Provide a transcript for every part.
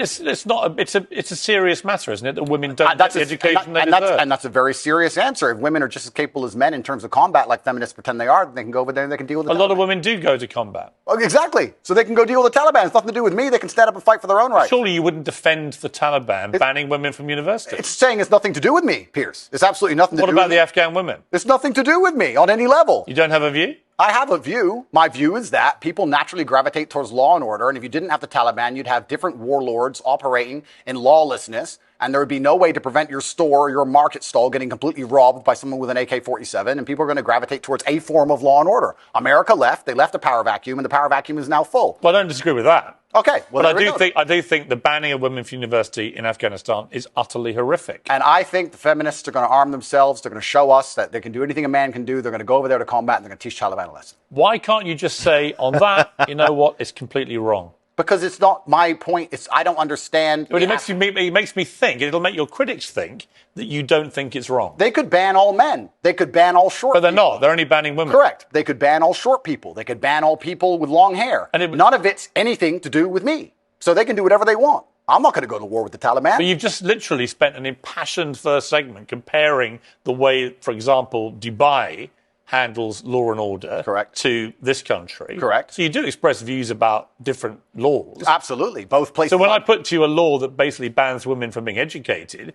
It's not. It's a serious matter, isn't it? That women don't get the education they deserve. And that's a very serious answer. If women are just as capable as men in terms of combat, like feminists pretend they are, then they can go over there and they can deal with the Taliban. A lot of women do go to combat. Oh, exactly. So they can go deal with the Taliban. It's nothing to do with me. They can stand up and fight for their own rights. Surely you wouldn't defend the Taliban banning women from university. It's saying it's nothing to do with me, Piers. It's absolutely nothing to do with me. What about the Afghan women? It's nothing to do with me on any level. You don't have a view? I have a view. My view is that people naturally gravitate towards law and order. And if you didn't have the Taliban, you'd have different warlords operating in lawlessness. And there would be no way to prevent your store or your market stall getting completely robbed by someone with an AK-47. And people are going to gravitate towards a form of law and order. America left. They left a power vacuum, and the power vacuum is now full. Well, I don't disagree with that. Okay. Well, but I do think the banning of women from university in Afghanistan is utterly horrific. And I think the feminists are going to arm themselves. They're going to show us that they can do anything a man can do. They're going to go over there to combat, and they're going to teach Taliban a lesson. Why can't you just say on that, you know what, it's completely wrong? Because it's not my point. I don't understand. But it makes me think. It'll make your critics think that you don't think it's wrong. They could ban all men. They could ban all short people. But they're not. They're only banning women. Correct. They could ban all short people. They could ban all people with long hair. And none of it's anything to do with me. So they can do whatever they want. I'm not going to go to war with the Taliban. But you've just literally spent an impassioned first segment comparing the way, for example, Dubai handles law and order to this country. Correct. So you do express views about different laws. Absolutely. Both places. So when I put to you a law that basically bans women from being educated,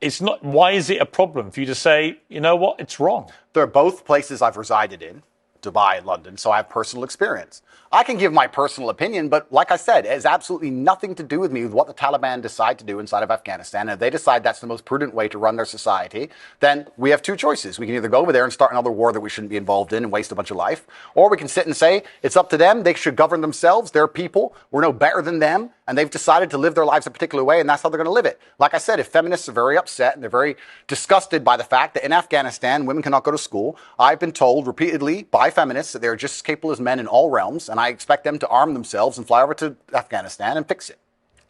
it's not. Why is it a problem for you to say, you know what, it's wrong? They're both places I've resided in, Dubai and London, so I have personal experience. I can give my personal opinion, but like I said, it has absolutely nothing to do with me with what the Taliban decide to do inside of Afghanistan. And if they decide that's the most prudent way to run their society, then we have two choices. We can either go over there and start another war that we shouldn't be involved in and waste a bunch of life, or we can sit and say it's up to them. They should govern themselves. They're people. We're no better than them. And they've decided to live their lives a particular way, and that's how they're going to live it. Like I said, if feminists are very upset and they're very disgusted by the fact that in Afghanistan, women cannot go to school, I've been told repeatedly by feminists that they're just as capable as men in all realms, and I expect them to arm themselves and fly over to Afghanistan and fix it.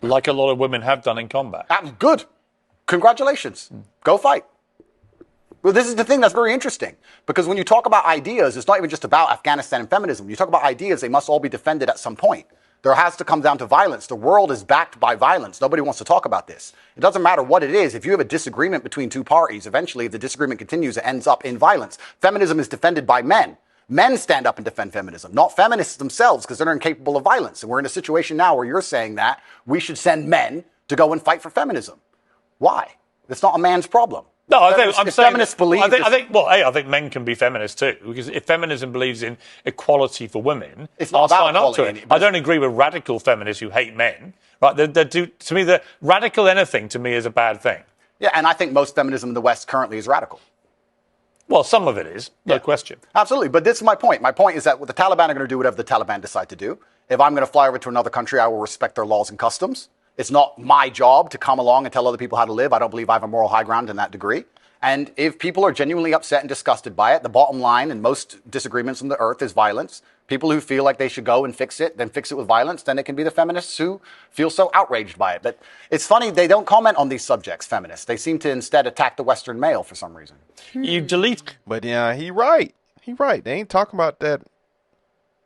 Like a lot of women have done in combat. Good. Congratulations. Go fight. Well, this is the thing that's very interesting, because when you talk about ideas, it's not even just about Afghanistan and feminism. When you talk about ideas, they must all be defended at some point. There has to come down to violence. The world is backed by violence. Nobody wants to talk about this. It doesn't matter what it is. If you have a disagreement between two parties, eventually if the disagreement continues, it ends up in violence. Feminism is defended by men. Men stand up and defend feminism, not feminists themselves, because they're incapable of violence. And we're in a situation now where you're saying that we should send men to go and fight for feminism. Why? It's not a man's problem. No, I think feminists believe. I think men can be feminists too, because if feminism believes in equality for women, I'll sign up to it. I don't agree with radical feminists who hate men. Right? To me, the radical anything to me is a bad thing. Yeah, and I think most feminism in the West currently is radical. Well, some of it is, no question. Absolutely, but this is my point. My point is that the Taliban are going to do whatever the Taliban decide to do. If I'm going to fly over to another country, I will respect their laws and customs. It's not my job to come along and tell other people how to live. I don't believe I have a moral high ground in that degree. And if people are genuinely upset and disgusted by it, the bottom line in most disagreements on the earth is violence. People who feel like they should go and fix it, then fix it with violence, then it can be the feminists who feel so outraged by it. But it's funny, they don't comment on these subjects, feminists. They seem to instead attack the Western male for some reason. You delete. But yeah, he right. They ain't talking about that,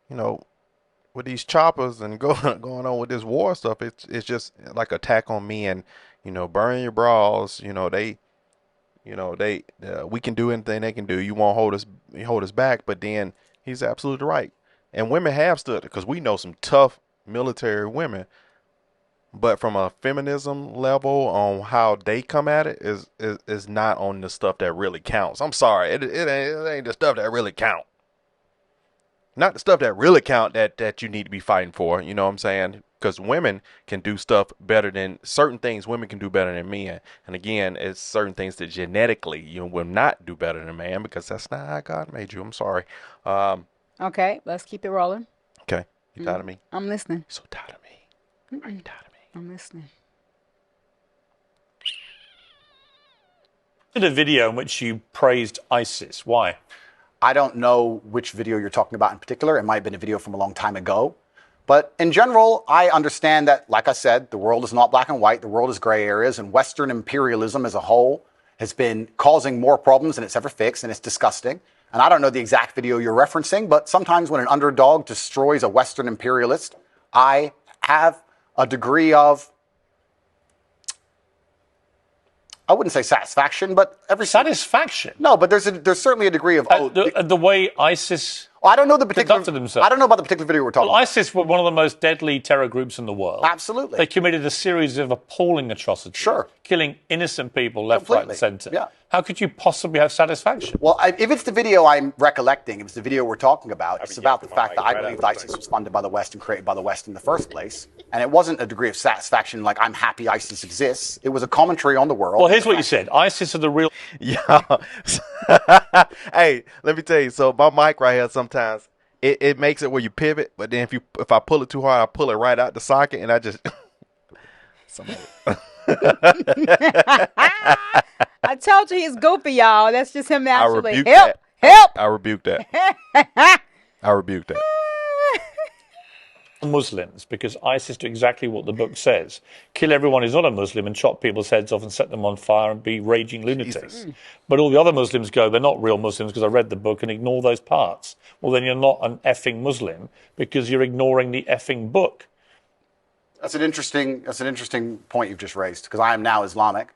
with these choppers and going on with this war stuff. It's just like attack on men, burn your bras, we can do anything they can do. You won't hold us back. But then he's absolutely right. And women have stood, because we know some tough military women. But from a feminism level, on how they come at it is not on the stuff that really counts. I'm sorry, it ain't the stuff that really count. Not the stuff that really count that you need to be fighting for. You know what I'm saying? Because women can do stuff better than certain things. Women can do better than men. And again, it's certain things that genetically you will not do better than a man, because that's not how God made you. I'm sorry. Okay, let's keep it rolling. Okay, you tired of me? I'm listening. You're so tired of me. Are you tired of me? I'm listening. Did a video in which you praised ISIS. Why? I don't know which video you're talking about in particular. It might have been a video from a long time ago. But in general, I understand that, like I said, the world is not black and white. The world is gray areas, and Western imperialism as a whole has been causing more problems than it's ever fixed, and it's disgusting. And I don't know the exact video you're referencing, but sometimes when an underdog destroys a Western imperialist, I have a degree of I wouldn't say satisfaction, but satisfaction. No, but there's certainly a degree of the way ISIS. I don't know the particular. I don't know about the particular video we're talking about. ISIS were one of the most deadly terror groups in the world. Absolutely. They committed a series of appalling atrocities. Sure. Killing innocent people left, right, and centre. Yeah. How could you possibly have satisfaction? Well, if it's the video I'm recollecting, if it's the video we're talking about, it's about the fact that I believe ISIS was funded by the West and created by the West in the first place. And it wasn't a degree of satisfaction like I'm happy ISIS exists. It was a commentary on the world. Well, here's what you said. ISIS are the real... Yeah. Hey, let me tell you. So my mic right here sometimes, it makes it where you pivot. But then if I pull it too hard, I pull it right out the socket and I just... I told you he's goofy, y'all. That's just him naturally. Help! I rebuke that. I rebuke that. Muslims, because ISIS do exactly what the book says. Kill everyone who's not a Muslim and chop people's heads off and set them on fire and be raging lunatics. But all the other Muslims go, they're not real Muslims because I read the book, and ignore those parts. Well, then you're not an effing Muslim because you're ignoring the effing book. That's an interesting point you've just raised, because I am now Islamic.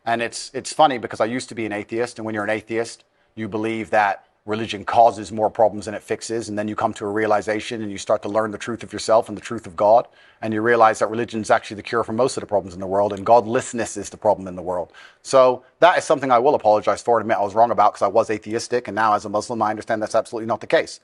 And it's funny because I used to be an atheist, and when you're an atheist, you believe that religion causes more problems than it fixes, and then you come to a realization and you start to learn the truth of yourself and the truth of God, and you realize that religion is actually the cure for most of the problems in the world, and godlessness is the problem in the world. So that is something I will apologize for and admit I was wrong about, because I was atheistic, and now as a Muslim I understand that's absolutely not the case.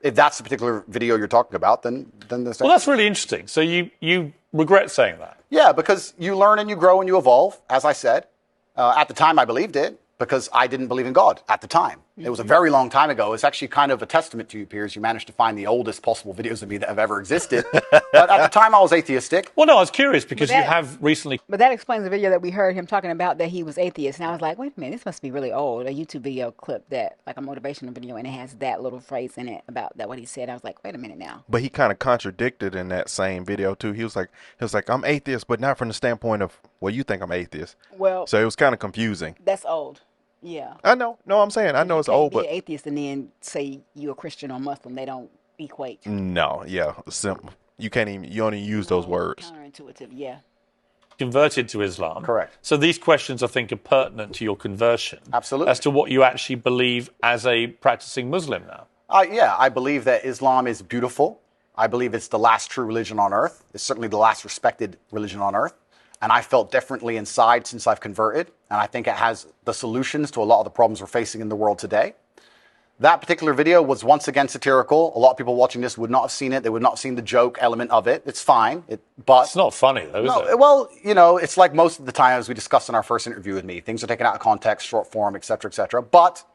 If that's the particular video you're talking about, then there's... Well, that's really interesting. So you regret saying that? Yeah, because you learn and you grow and you evolve, as I said. At the time I believed it, because I didn't believe in God at the time. It was a very long time ago. It's actually kind of a testament to you, Piers. You managed to find the oldest possible videos of me that have ever existed. But at the time, I was atheistic. Well, no, I was curious because you have recently... But that explains the video that we heard him talking about that he was atheist. And I was like, wait a minute, this must be really old. A YouTube video clip that, like a motivational video, and it has that little phrase in it about that, what he said. I was like, wait a minute now. But he kind of contradicted in that same video, too. He was like, I'm atheist, but not from the standpoint of, well, you think I'm atheist. Well... So it was kind of confusing. That's old. Yeah. I know. No, I'm saying I know it's old, but be an atheist and then say you're a Christian or Muslim, they don't equate. No, yeah, simple. You can't even. You only use those words. Counterintuitive, yeah. Converted to Islam. Correct. So these questions, I think, are pertinent to your conversion. Absolutely. As to what you actually believe as a practicing Muslim now. Yeah, I believe that Islam is beautiful. I believe it's the last true religion on earth. It's certainly the last respected religion on earth. And I felt differently inside since I've converted. And I think it has the solutions to a lot of the problems we're facing in the world today. That particular video was once again satirical. A lot of people watching this would not have seen it. They would not have seen the joke element of it. It's fine. But it's not funny, though, is it? Well, you know, it's like most of the time, as we discussed in our first interview with me. Things are taken out of context, short form, et cetera, et cetera. But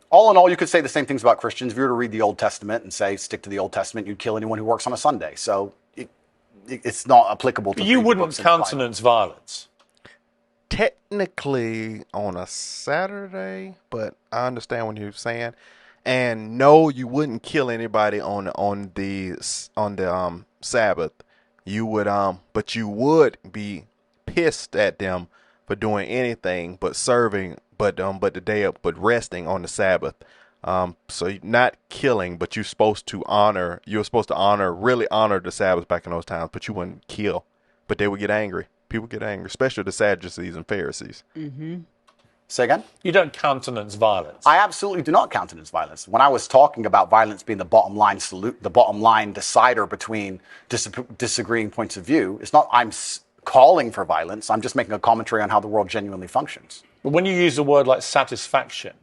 all in all, you could say the same things about Christians. If you were to read the Old Testament and say, stick to the Old Testament, you'd kill anyone who works on a Sunday. So it's not applicable to... You wouldn't countenance violence? Technically on a Saturday, but I understand what you're saying. And no, you wouldn't kill anybody on the Sabbath. You would but you would be pissed at them for doing anything but serving, but resting on the Sabbath. So not killing, but you're supposed to honor really honor the Sabbath back in those times, but you wouldn't kill. But they would get angry. People get angry, especially the Sadducees and Pharisees. Mm-hmm. Say again? You don't countenance violence. I absolutely do not countenance violence. When I was talking about violence being the bottom line decider between disagreeing points of view, it's not I'm calling for violence. I'm just making a commentary on how the world genuinely functions. But when you use a word like satisfaction,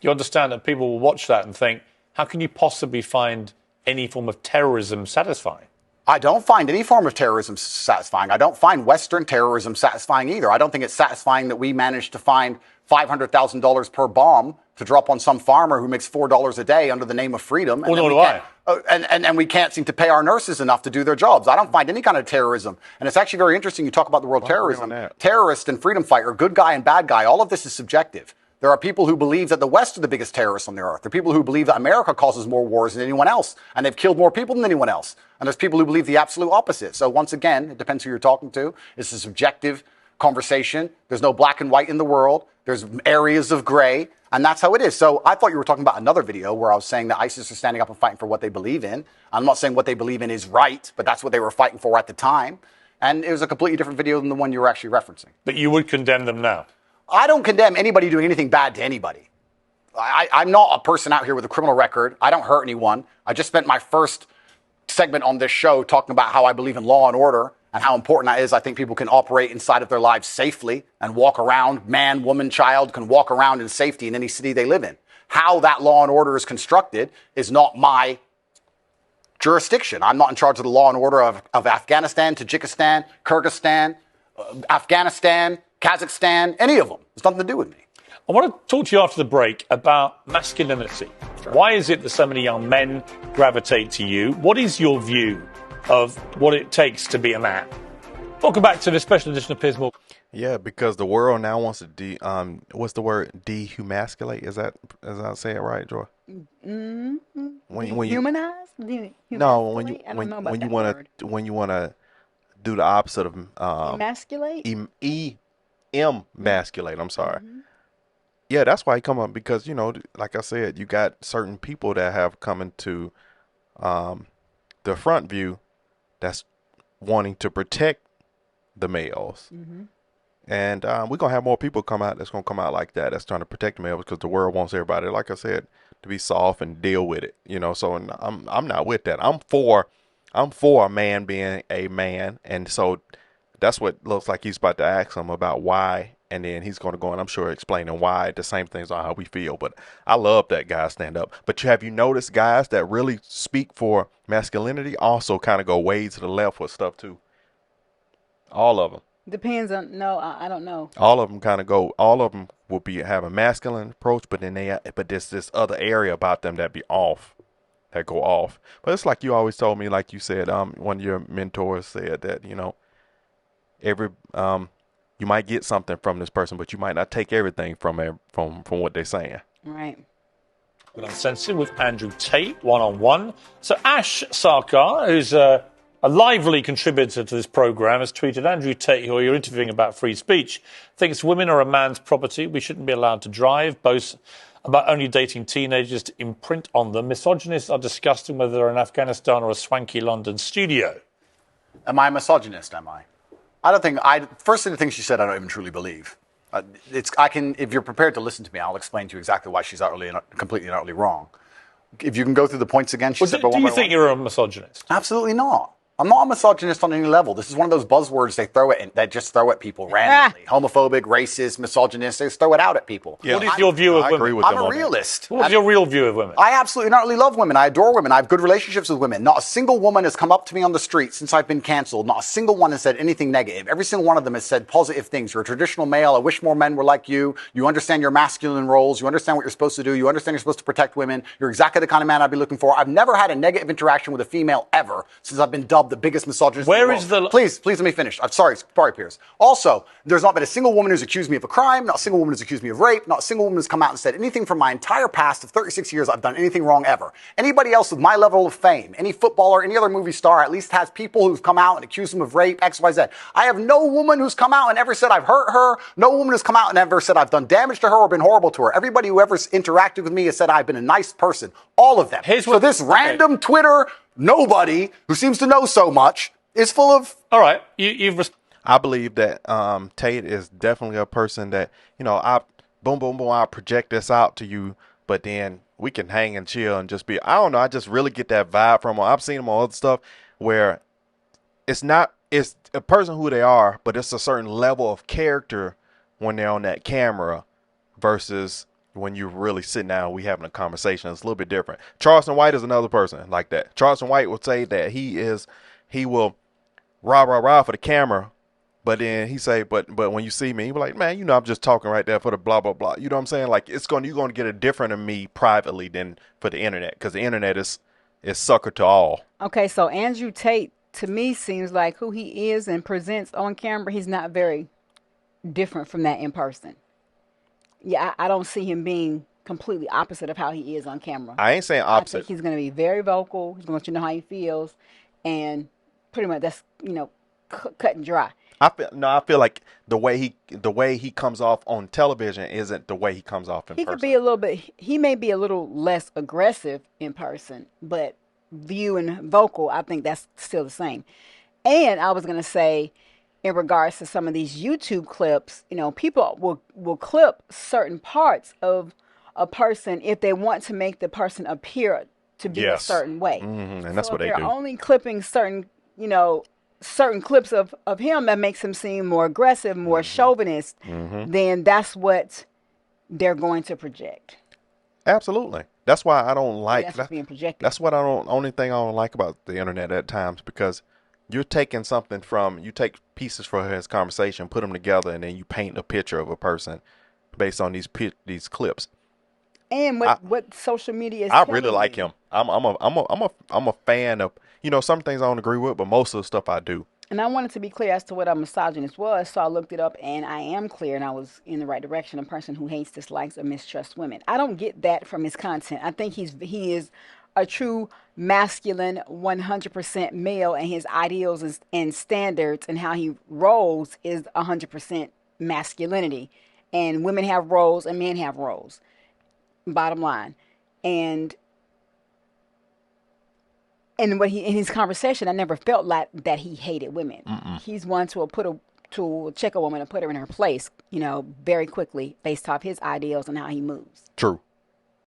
you understand that people will watch that and think, how can you possibly find any form of terrorism satisfying? I don't find any form of terrorism satisfying. I don't find Western terrorism satisfying either. I don't think it's satisfying that we managed to find $500,000 per bomb to drop on some farmer who makes $4 a day under the name of freedom. Well, nor do I. And we can't seem to pay our nurses enough to do their jobs. I don't find any kind of terrorism. And it's actually very interesting you talk about the word terrorism. Terrorist and freedom fighter, good guy and bad guy, all of this is subjective. There are people who believe that the West are the biggest terrorists on the earth. There are people who believe that America causes more wars than anyone else, and they've killed more people than anyone else. And there's people who believe the absolute opposite. So once again, it depends who you're talking to. It's a subjective conversation. There's no black and white in the world. There's areas of gray, and that's how it is. So I thought you were talking about another video where I was saying that ISIS are standing up and fighting for what they believe in. I'm not saying what they believe in is right, but that's what they were fighting for at the time. And it was a completely different video than the one you were actually referencing. But you would condemn them now? I don't condemn anybody doing anything bad to anybody. I'm not a person out here with a criminal record. I don't hurt anyone. I just spent my first segment on this show talking about how I believe in law and order and how important that is. I think people can operate inside of their lives safely and walk around. Man, woman, child can walk around in safety in any city they live in. How that law and order is constructed is not my jurisdiction. I'm not in charge of the law and order of Afghanistan, Tajikistan, Kyrgyzstan, Afghanistan, Kazakhstan, any of them. It's nothing to do with me. I want to talk to you after the break about masculinity. Sure. Why is it that so many young men gravitate to you? What is your view of what it takes to be a man? Welcome back to this special edition of Piers Morgan. Yeah, because the world now wants to what's the word? Dehumasculate? Is that, as I say it right, Joy? Mm-hmm. When you humanize? No, when you want to do the opposite of emasculate? Emasculate. I'm sorry. Mm-hmm. Yeah, that's why he come up, because, you know, like I said, you got certain people that have come into the front view that's wanting to protect the males. Mm-hmm. And we're going to have more people come out that's going to come out like that, that's trying to protect the males, because the world wants everybody, like I said, to be soft and deal with it, you know. So I'm not with that. I'm for a man being a man. And so that's what looks like he's about to ask him about why. And then he's going to go, and I'm sure, explaining why the same things are how we feel. But I love that guy stand up. But have you noticed guys that really speak for masculinity also kind of go way to the left with stuff too? All of them. Depends on, no, I don't know. All of them kind of go, all of them will be have a masculine approach, but then there's this other area about them that go off. But it's like you always told me, like you said, one of your mentors said that, you know, you might get something from this person, but you might not take everything from what they're saying. Right. With Uncensored with Andrew Tate, one-on-one. So Ash Sarkar, who's a lively contributor to this programme, has tweeted, Andrew Tate, who you're interviewing about free speech, thinks women are a man's property. We shouldn't be allowed to drive. Boasts about only dating teenagers to imprint on them. Misogynists are discussing whether they're in Afghanistan or a swanky London studio. Am I a misogynist, am I? I don't think, first of the things she said, I don't even truly believe. If you're prepared to listen to me, I'll explain to you exactly why she's completely and utterly wrong. If you can go through the points again, she said. Do you think you're a misogynist? Absolutely not. I'm not a misogynist on any level. This is one of those buzzwords they just throw at people randomly. Homophobic, racist, misogynist. They just throw it out at people. Yeah. What is your view of women? I'm a realist. What's your real view of women? I absolutely not only love women. I adore women. I have good relationships with women. Not a single woman has come up to me on the street since I've been canceled. Not a single one has said anything negative. Every single one of them has said positive things. You're a traditional male. I wish more men were like you. You understand your masculine roles. You understand what you're supposed to do. You understand you're supposed to protect women. You're exactly the kind of man I'd be looking for. I've never had a negative interaction with a female ever since I've been dubbed the biggest misogynist. Where is the... Please let me finish. I'm sorry, Piers. Also, there's not been a single woman who's accused me of a crime, not a single woman who's accused me of rape, not a single woman who's come out and said anything from my entire past of 36 years I've done anything wrong ever. Anybody else with my level of fame, any footballer, any other movie star, at least has people who've come out and accused them of rape, X, Y, Z. I have no woman who's come out and ever said I've hurt her. No woman who's come out and ever said I've done damage to her or been horrible to her. Everybody who ever interacted with me has said I've been a nice person. All of them. So this random Twitter nobody who seems to know so much is full of... All right. I believe that Tate is definitely a person that, you know, I project this out to you, but then we can hang and chill and just be, I don't know, I just really get that vibe from him. I've seen him on other stuff where it's a person who they are, but it's a certain level of character when they're on that camera versus when you're really sitting down, we having a conversation. It's a little bit different. Charleston White is another person like that. Charleston White would say that he will rah for the camera, but then he say, but when you see me, he be like, man, you know, I'm just talking right there for the blah blah blah. You know what I'm saying? Like you're going to get a different of me privately than for the internet, because the internet is sucker to all. Okay, so Andrew Tate to me seems like who he is and presents on camera. He's not very different from that in person. Yeah, I don't see him being completely opposite of how he is on camera. I ain't saying opposite. I think he's going to be very vocal. He's going to let you know how he feels, and pretty much that's, you know, cut and dry. I feel like the way he comes off on television isn't the way he comes off in person. He could be he may be a little less aggressive in person, but view and vocal, I think that's still the same. And I was going to say, in regards to some of these YouTube clips, people will clip certain parts of a person if they want to make the person appear to be a certain way. And that's so what they they're do. only clipping certain clips of him that makes him seem more aggressive, more chauvinist, then that's what they're going to project. Absolutely. That's why I don't like that's what's being projected. That's what only thing I don't like about the internet at times, because you're taking something you take pieces from his conversation, put them together, and then you paint a picture of a person based on these clips. And what social media is. I really like him. I'm a fan of, some things I don't agree with, but most of the stuff I do. And I wanted to be clear as to what a misogynist was, so I looked it up, and I am clear, and I was in the right direction. A person who hates, dislikes, or mistrusts women. I don't get that from his content. I think he is a true masculine, 100% male, and his ideals and standards and how he rolls is 100% masculinity. And women have roles and men have roles. Bottom line. And in his conversation, I never felt like that he hated women. He's one to check a woman and put her in her place, very quickly based off his ideals and how he moves. True.